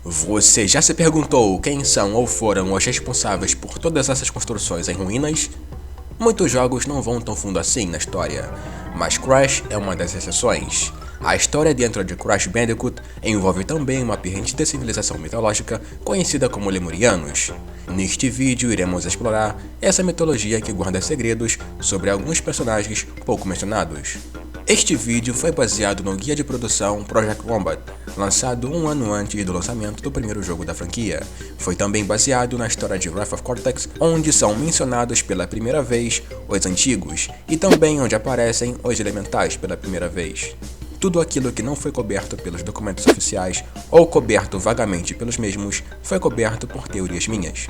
Você já se perguntou quem são ou foram os responsáveis por todas essas construções em ruínas? Muitos jogos não vão tão fundo assim na história, mas Crash é uma das exceções. A história dentro de Crash Bandicoot envolve também uma perdida civilização mitológica conhecida como Lemurianos. Neste vídeo iremos explorar essa mitologia que guarda segredos sobre alguns personagens pouco mencionados. Este vídeo foi baseado no guia de produção Project Wombat, lançado um ano antes do lançamento do primeiro jogo da franquia. Foi também baseado na história de Wrath of Cortex, onde são mencionados pela primeira vez os antigos, e também onde aparecem os elementais pela primeira vez. Tudo aquilo que não foi coberto pelos documentos oficiais ou coberto vagamente pelos mesmos foi coberto por teorias minhas.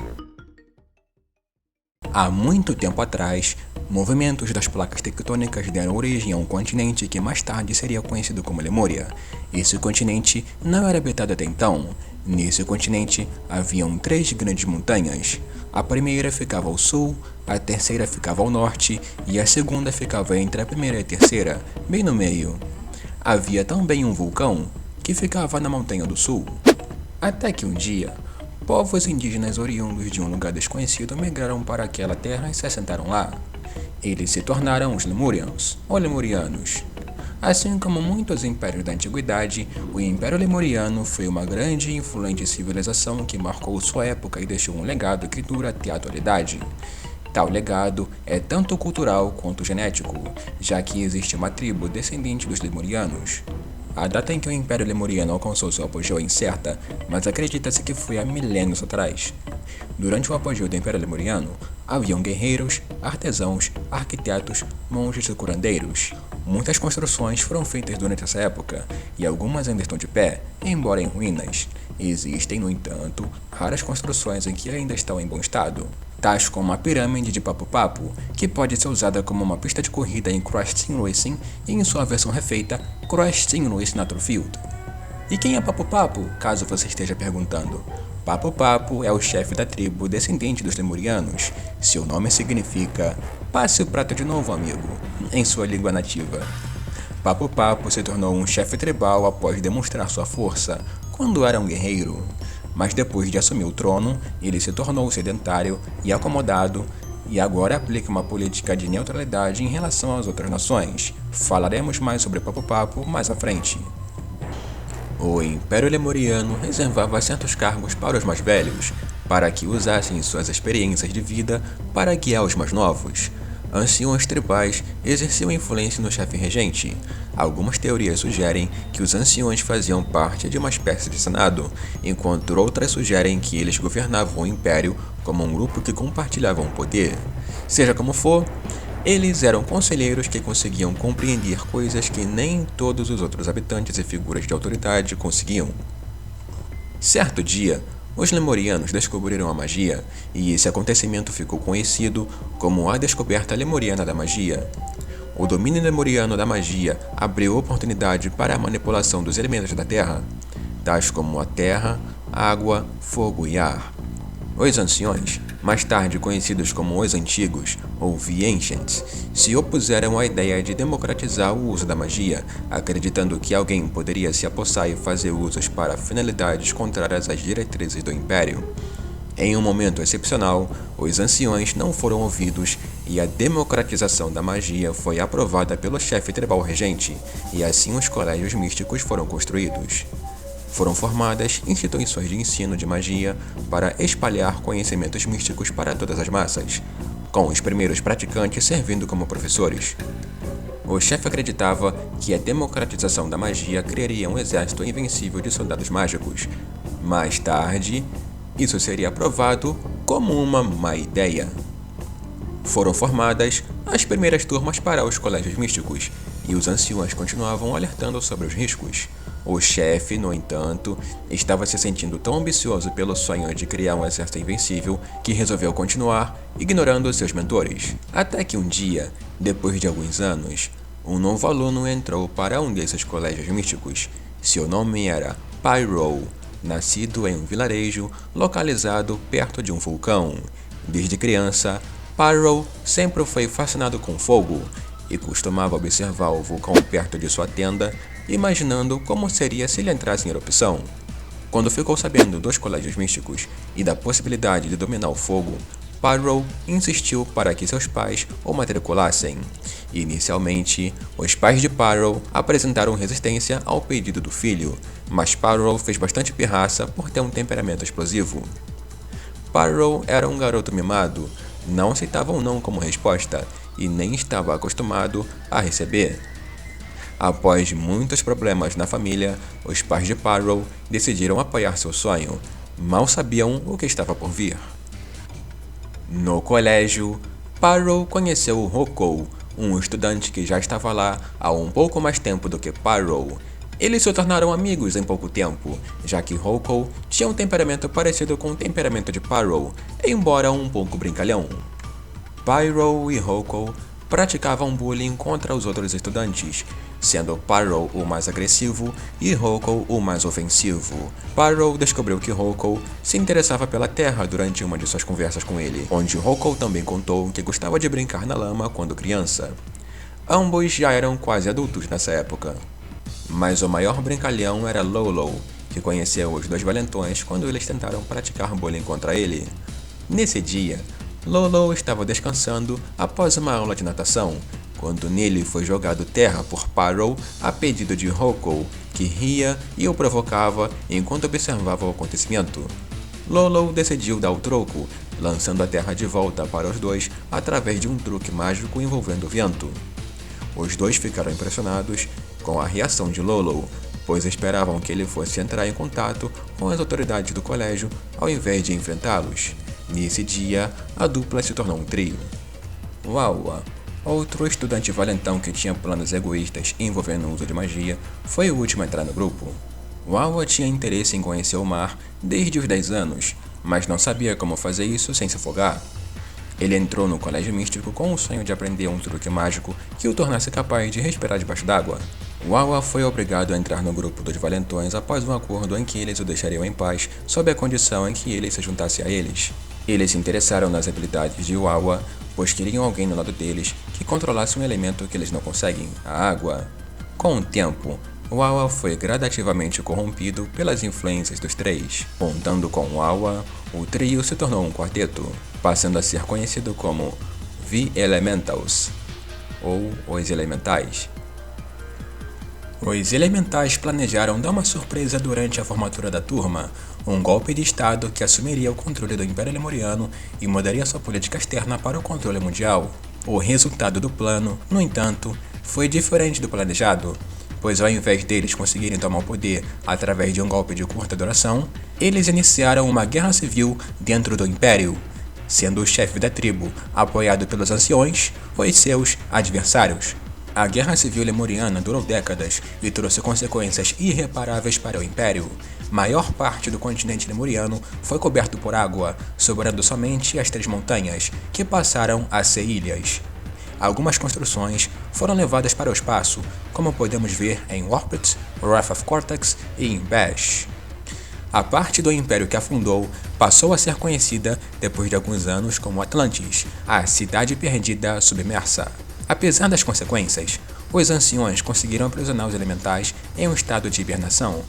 Há muito tempo atrás, movimentos das placas tectônicas deram origem a um continente que mais tarde seria conhecido como Lemúria. Esse continente não era habitado até então. Nesse continente haviam 3 grandes montanhas. A primeira ficava ao sul, a terceira ficava ao norte e a segunda ficava entre a primeira e a terceira, bem no meio. Havia também um vulcão que ficava na montanha do sul. Até que um dia, povos indígenas oriundos de um lugar desconhecido migraram para aquela terra e se assentaram lá. Eles se tornaram os Lemurians, ou Lemurianos. Assim como muitos impérios da antiguidade, o Império Lemuriano foi uma grande e influente civilização que marcou sua época e deixou um legado que dura até a atualidade. Tal legado é tanto cultural quanto genético, já que existe uma tribo descendente dos Lemurianos. A data em que o Império Lemuriano alcançou seu apogeu é incerta, mas acredita-se que foi há milênios atrás. Durante o apogeu do Império Lemuriano, haviam guerreiros, artesãos, arquitetos, monges e curandeiros. Muitas construções foram feitas durante essa época, e algumas ainda estão de pé, embora em ruínas. Existem, no entanto, raras construções em que ainda estão em bom estado, tais como a pirâmide de Papo Papo, que pode ser usada como uma pista de corrida em Crash Team Racing e em sua versão refeita, Crash Team Racing Nitro-Fueled. E quem é Papo Papo, caso você esteja perguntando? Papo Papo é o chefe da tribo descendente dos Lemurianos. Seu nome significa "passe o prato de novo, amigo", em sua língua nativa. Papo Papo se tornou um chefe tribal após demonstrar sua força, quando era um guerreiro. Mas depois de assumir o trono, ele se tornou sedentário e acomodado e agora aplica uma política de neutralidade em relação às outras nações. Falaremos mais sobre Papo Papo mais à frente. O Império Lemuriano reservava certos cargos para os mais velhos, para que usassem suas experiências de vida para guiar os mais novos. Anciões tribais exerciam influência no chefe regente. Algumas teorias sugerem que os anciões faziam parte de uma espécie de senado, enquanto outras sugerem que eles governavam o império como um grupo que compartilhava um poder. Seja como for, eles eram conselheiros que conseguiam compreender coisas que nem todos os outros habitantes e figuras de autoridade conseguiam. Certo dia, os Lemurianos descobriram a magia, e esse acontecimento ficou conhecido como a Descoberta Lemuriana da Magia. O domínio lemuriano da magia abriu oportunidade para a manipulação dos elementos da Terra, tais como a terra, água, fogo e ar. Os anciões, mais tarde conhecidos como os Antigos, ou The Ancients, se opuseram à ideia de democratizar o uso da magia, acreditando que alguém poderia se apossar e fazer usos para finalidades contrárias às diretrizes do Império. Em um momento excepcional, os anciões não foram ouvidos e a democratização da magia foi aprovada pelo chefe tribal regente, e assim os colégios místicos foram construídos. Foram formadas instituições de ensino de magia para espalhar conhecimentos místicos para todas as massas, com os primeiros praticantes servindo como professores. O chefe acreditava que a democratização da magia criaria um exército invencível de soldados mágicos. Mais tarde, isso seria aprovado como uma má ideia. Foram formadas as primeiras turmas para os colégios místicos, e os anciões continuavam alertando sobre os riscos. O chefe, no entanto, estava se sentindo tão ambicioso pelo sonho de criar um exército invencível que resolveu continuar, ignorando seus mentores. Até que um dia, depois de alguns anos, um novo aluno entrou para um desses colégios místicos. Seu nome era Pyro, nascido em um vilarejo localizado perto de um vulcão. Desde criança, Pyro sempre foi fascinado com fogo e costumava observar o vulcão perto de sua tenda, imaginando como seria se ele entrasse em erupção. Quando ficou sabendo dos colégios místicos e da possibilidade de dominar o fogo, Pyro insistiu para que seus pais o matriculassem. Inicialmente, os pais de Pyro apresentaram resistência ao pedido do filho, mas Pyro fez bastante pirraça por ter um temperamento explosivo. Pyro era um garoto mimado, não aceitava um não como resposta e nem estava acostumado a receber. Após muitos problemas na família, os pais de Pyro decidiram apoiar seu sonho. Mal sabiam o que estava por vir. No colégio, Pyro conheceu Hoko, um estudante que já estava lá há um pouco mais tempo do que Pyro. Eles se tornaram amigos em pouco tempo, já que Hoko tinha um temperamento parecido com o temperamento de Pyro, embora um pouco brincalhão. Pyro e Hoko praticavam bullying contra os outros estudantes, sendo Pyro o mais agressivo e Hoko o mais ofensivo. Pyro descobriu que Hoko se interessava pela terra durante uma de suas conversas com ele, onde Hoko também contou que gostava de brincar na lama quando criança. Ambos já eram quase adultos nessa época. Mas o maior brincalhão era Lolo, que conheceu os dois valentões quando eles tentaram praticar bullying contra ele. Nesse dia, Lolo estava descansando após uma aula de natação, quando nele foi jogado terra por Pyro a pedido de Hoko, que ria e o provocava enquanto observava o acontecimento. Lolo decidiu dar o troco, lançando a terra de volta para os dois através de um truque mágico envolvendo o vento. Os dois ficaram impressionados com a reação de Lolo, pois esperavam que ele fosse entrar em contato com as autoridades do colégio ao invés de enfrentá-los. Nesse dia, a dupla se tornou um trio. Wawa, outro estudante valentão que tinha planos egoístas envolvendo o uso de magia, foi o último a entrar no grupo. Wawa tinha interesse em conhecer o mar desde os 10 anos, mas não sabia como fazer isso sem se afogar. Ele entrou no colégio místico com o sonho de aprender um truque mágico que o tornasse capaz de respirar debaixo d'água. Wawa foi obrigado a entrar no grupo dos valentões após um acordo em que eles o deixariam em paz, sob a condição em que ele se juntasse a eles. Eles se interessaram nas habilidades de Wawa, pois queriam alguém no lado deles que controlasse um elemento que eles não conseguem, a água. Com o tempo, Wawa foi gradativamente corrompido pelas influências dos três. Contando com Wawa, o trio se tornou um quarteto, passando a ser conhecido como The Elementals, ou Os Elementais. Os Elementais planejaram dar uma surpresa durante a formatura da turma, um golpe de estado que assumiria o controle do Império Lemuriano e mudaria sua política externa para o controle mundial. O resultado do plano, no entanto, foi diferente do planejado, pois ao invés deles conseguirem tomar o poder através de um golpe de curta duração, eles iniciaram uma guerra civil dentro do Império, sendo o chefe da tribo apoiado pelos anciões, os seus adversários. A Guerra Civil Lemuriana durou décadas e trouxe consequências irreparáveis para o Império. Maior parte do continente lemuriano foi coberto por água, sobrando somente as 3 montanhas, que passaram a ser ilhas. Algumas construções foram levadas para o espaço, como podemos ver em Warped, Wrath of Cortex e em Bash. A parte do Império que afundou passou a ser conhecida depois de alguns anos como Atlantis, a cidade perdida submersa. Apesar das consequências, os anciões conseguiram aprisionar os elementais em um estado de hibernação.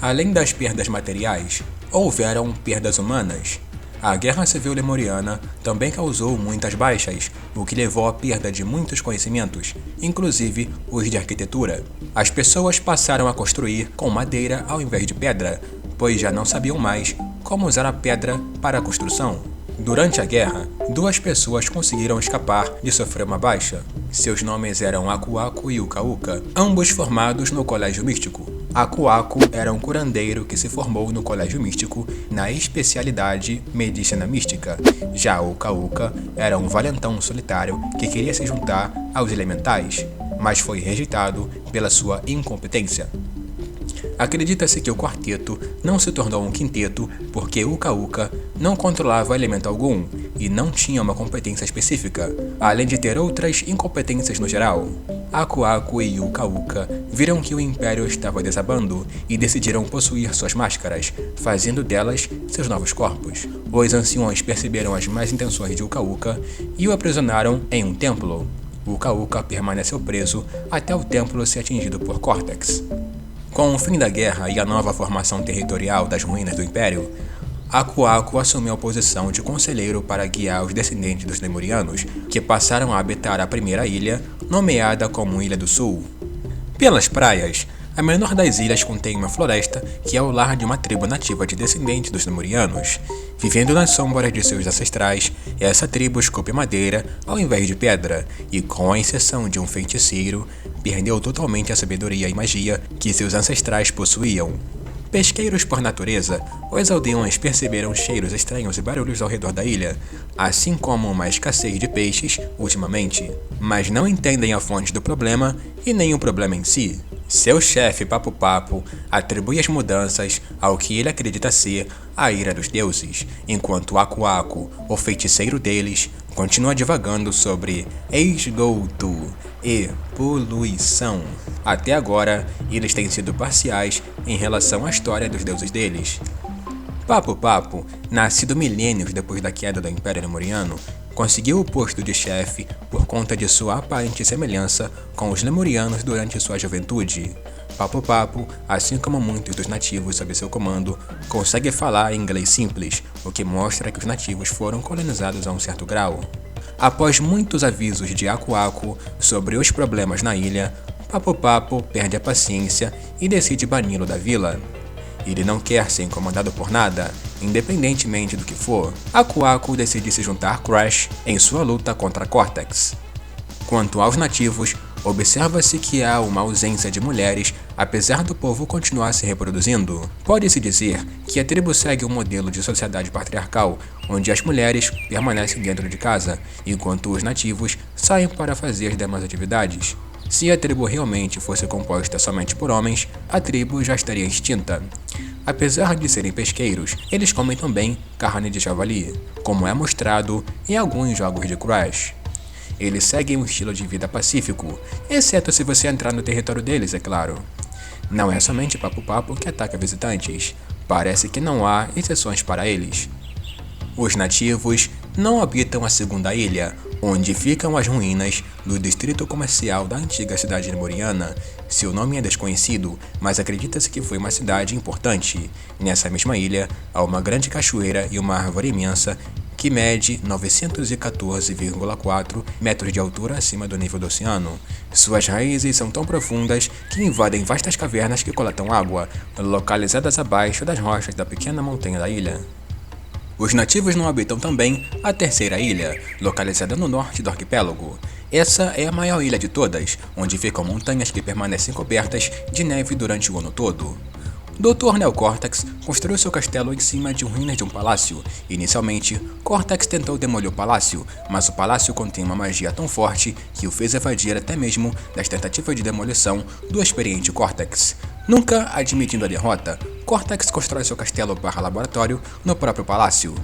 Além das perdas materiais, houveram perdas humanas. A Guerra Civil Lemuriana também causou muitas baixas, o que levou à perda de muitos conhecimentos, inclusive os de arquitetura. As pessoas passaram a construir com madeira ao invés de pedra, pois já não sabiam mais como usar a pedra para a construção. Durante a guerra, 2 pessoas conseguiram escapar de sofrer uma baixa. Seus nomes eram Aku Aku e Uka Uka, ambos formados no Colégio Místico. Aku Aku era um curandeiro que se formou no Colégio Místico na especialidade Medicina Mística. Já Uka Uka era um valentão solitário que queria se juntar aos elementais, mas foi rejeitado pela sua incompetência. Acredita-se que o quarteto não se tornou um quinteto porque Uka Uka não controlava elemento algum e não tinha uma competência específica, além de ter outras incompetências no geral. Aku Aku e Uka Uka viram que o Império estava desabando e decidiram possuir suas máscaras, fazendo delas seus novos corpos. Os anciões perceberam as más intenções de Uka Uka e o aprisionaram em um templo. Uka Uka permaneceu preso até o templo ser atingido por Cortex. Com o fim da guerra e a nova formação territorial das ruínas do Império, Aku Aku assumiu a posição de conselheiro para guiar os descendentes dos Lemurianos, que passaram a habitar a primeira ilha, nomeada como Ilha do Sul. Pelas praias, a menor das ilhas contém uma floresta que é o lar de uma tribo nativa de descendentes dos Lemurianos. Vivendo nas sombras de seus ancestrais, essa tribo esculpe madeira ao invés de pedra e, com a exceção de um feiticeiro, perdeu totalmente a sabedoria e magia que seus ancestrais possuíam. Pesqueiros por natureza, os aldeões perceberam cheiros estranhos e barulhos ao redor da ilha, assim como uma escassez de peixes ultimamente, mas não entendem a fonte do problema e nem o problema em si. Seu chefe Papo Papo atribui as mudanças ao que ele acredita ser a ira dos deuses, enquanto Aku Aku, o feiticeiro deles, continua divagando sobre esgoto e poluição. Até agora, eles têm sido parciais em relação à história dos deuses deles. Papo Papo, nascido milênios depois da queda do Império Lemuriano, conseguiu o posto de chefe por conta de sua aparente semelhança com os Lemurianos durante sua juventude. Papo Papo, assim como muitos dos nativos sob seu comando, consegue falar inglês simples, o que mostra que os nativos foram colonizados a um certo grau. Após muitos avisos de Aku Aku sobre os problemas na ilha, Papo Papo perde a paciência e decide bani-lo da vila. Ele não quer ser incomodado por nada, independentemente do que for. Aku Aku decide se juntar a Crash em sua luta contra Cortex. Quanto aos nativos, observa-se que há uma ausência de mulheres, apesar do povo continuar se reproduzindo. Pode-se dizer que a tribo segue um modelo de sociedade patriarcal, onde as mulheres permanecem dentro de casa, enquanto os nativos saem para fazer as demais atividades. Se a tribo realmente fosse composta somente por homens, a tribo já estaria extinta. Apesar de serem pesqueiros, eles comem também carne de javali, como é mostrado em alguns jogos de Crash. Eles seguem um estilo de vida pacífico, exceto se você entrar no território deles, é claro. Não é somente Papo Papo que ataca visitantes, parece que não há exceções para eles. Os nativos não habitam a segunda ilha, onde ficam as ruínas do distrito comercial da antiga cidade lemuriana. Seu nome é desconhecido, mas acredita-se que foi uma cidade importante. Nessa mesma ilha, há uma grande cachoeira e uma árvore imensa que mede 914,4 metros de altura acima do nível do oceano. Suas raízes são tão profundas que invadem vastas cavernas que coletam água, localizadas abaixo das rochas da pequena montanha da ilha. Os nativos não habitam também a terceira ilha, localizada no norte do arquipélago. Essa é a maior ilha de todas, onde ficam montanhas que permanecem cobertas de neve durante o ano todo. Dr. Neo Cortex construiu seu castelo em cima de ruínas de um palácio. Inicialmente, Cortex tentou demolir o palácio, mas o palácio contém uma magia tão forte que o fez evadir até mesmo das tentativas de demolição do experiente Cortex. Nunca admitindo a derrota, Cortex constrói seu castelo/laboratório no próprio palácio.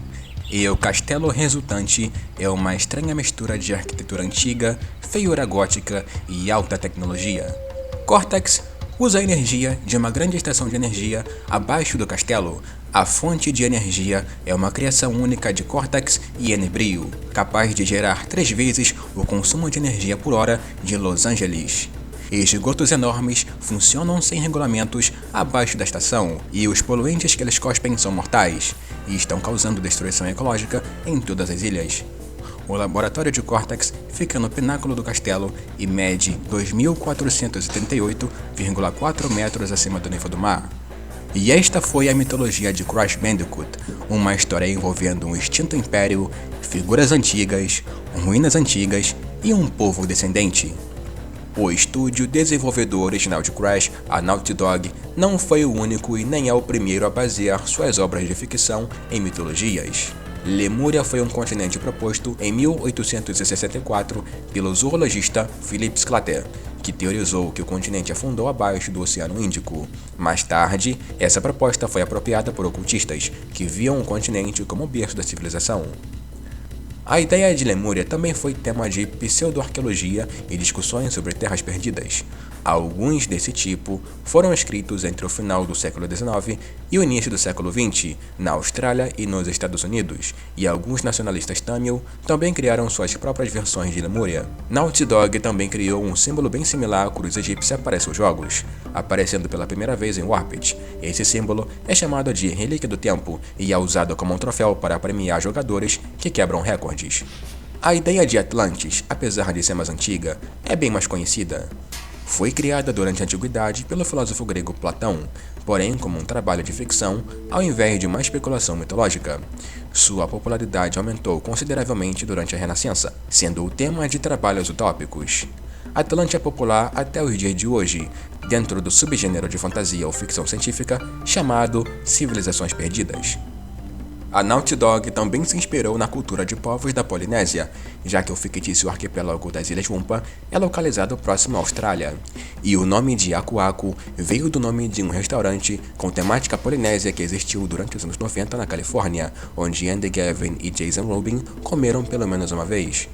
E o castelo resultante é uma estranha mistura de arquitetura antiga, feiura gótica e alta tecnologia. Cortex usa a energia de uma grande estação de energia abaixo do castelo. A fonte de energia é uma criação única de Cortex e Enebrio, capaz de gerar 3 vezes o consumo de energia por hora de Los Angeles. Esgotos enormes funcionam sem regulamentos abaixo da estação, e os poluentes que eles cospem são mortais, e estão causando destruição ecológica em todas as ilhas. O laboratório de Cortex fica no pináculo do castelo e mede 2.438,4 metros acima do nível do mar. E esta foi a mitologia de Crash Bandicoot, uma história envolvendo um extinto império, figuras antigas, ruínas antigas e um povo descendente. O estúdio desenvolvedor original de Crash, a Naughty Dog, não foi o único e nem é o primeiro a basear suas obras de ficção em mitologias. Lemúria foi um continente proposto em 1864 pelo zoologista Philip Sclater, que teorizou que o continente afundou abaixo do Oceano Índico. Mais tarde, essa proposta foi apropriada por ocultistas, que viam o continente como o berço da civilização. A ideia de Lemúria também foi tema de pseudo-arqueologia e discussões sobre terras perdidas. Alguns desse tipo foram escritos entre o final do século XIX e o início do século XX, na Austrália e nos Estados Unidos, e alguns nacionalistas Tamil também criaram suas próprias versões de Lemúria. Naughty Dog também criou um símbolo bem similar ao cruz egípcia para seus jogos, aparecendo pela primeira vez em Warped. Esse símbolo é chamado de Relíquia do Tempo e é usado como um troféu para premiar jogadores que quebram recordes. A ideia de Atlantis, apesar de ser mais antiga, é bem mais conhecida. Foi criada durante a Antiguidade pelo filósofo grego Platão, porém como um trabalho de ficção, ao invés de uma especulação mitológica. Sua popularidade aumentou consideravelmente durante a Renascença, sendo o tema de trabalhos utópicos. Atlante é popular até os dias de hoje, dentro do subgênero de fantasia ou ficção científica chamado Civilizações Perdidas. A Naughty Dog também se inspirou na cultura de povos da Polinésia, já que o fictício arquipélago das Ilhas Wumpa é localizado próximo à Austrália. E o nome de Aku Aku veio do nome de um restaurante com temática polinésia que existiu durante os anos 90 na Califórnia, onde Andy Gavin e Jason Rubin comeram pelo menos uma vez.